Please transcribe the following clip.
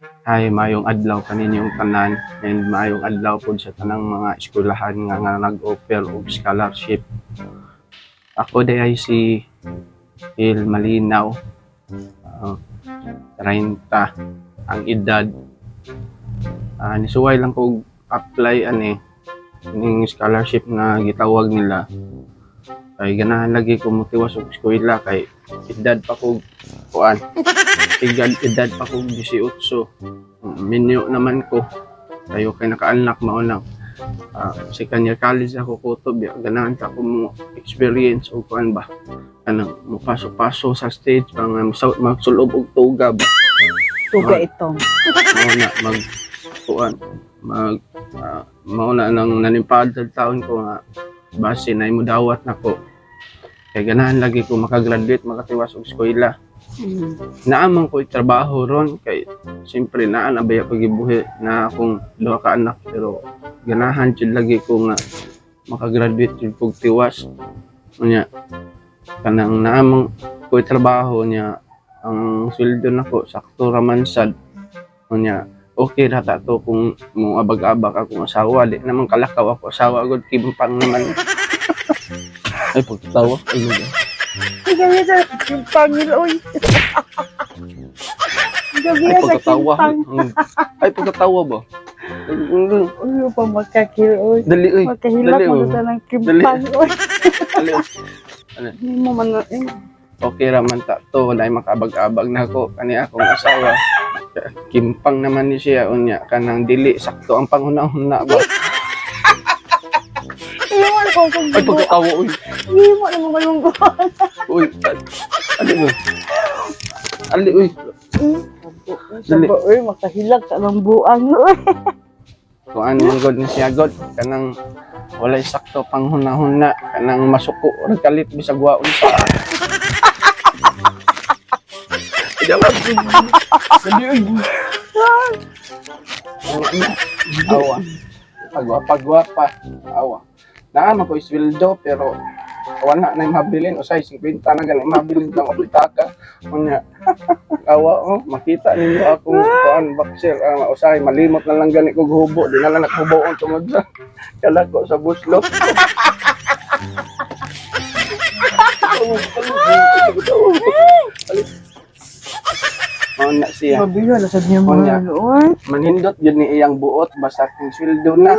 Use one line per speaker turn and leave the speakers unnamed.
Hi, mayong adlaw kaninyong tanan and mayong adlaw pod sa tanang mga eskwelahan nga nag-offer og scholarship. Ako day si Il Malinaw, ah, 30 ang edad. Nisuway lang ko apply ning scholarship na gitawag nila. Kay ganahan lagi ko motiwas og eskwela kay edad pa ko kuan. Edad pa ko 18. Minyo naman ko. Tayo kay nakaanak maunang second year college ako kutob. Ganahan ta ko mo experience o kuan ba. Kanang mupaso-paso sa stage pang magsulob og tuga ba.
Tuga itong.
Mauna mag kuan mauna nang nanimpad sa taon ko nga base na imo dawat nako. Kay ganahan lagi ko makagraduate makatiwas og eskwela. Naamang ko trabaho ron kay siyempre naa na baya pagibuhi na akong duha ka anak pero ganahan jud lagi ko nga makagraduate jud kog tiwas unya kanang naamang ko trabaho niya ang sweldo nako sakto ra man sad unya okay ra ta to kung mo abag-abag akong asawa di naman kalakaw ako asawa gud kimpang naman ay pagtawa ay
Gabi sa pangil, oy. Gabi
ay
sa
pagkatawa
kimpang.
ay pagkatawa ba
Uy, pa makakil, oy.
dali oy
Makahilak
dali,
mo
oh.
sa ng kimpang, oy.
dali
Hindi mo man na, eh.
okay raman ta to wala makabag-abag na ako kani akong asawa kimpang naman ni siya unya kanang dili sakto ang panghuna-huna ba
Iwan ko kung
ay pagkatawa uy
Iwan mo kayong buwan.
uy ali mo ali uy Dali.
Sabo, oy, makahilak sa ng buang, oy.
kung ano god ni siya god kanang walay sakto panghuna-huna kanang masuko ug kalit bisag waon sa Jalan. Dali awa pagwapa awa naman ko isweldo pero wala na yung mabilin usay 50 na ganun mabilin lang ako itaka kunya awa makita ninyo akong kuan boxer usay malimot na lang gani kog hubo di na lang naghuboon tungod sa kalako sa buslo na siya
Mabiyo, nasad niya
Kunya.
mga, oy.
manindot yun ni iyang buot basta kung sweldo na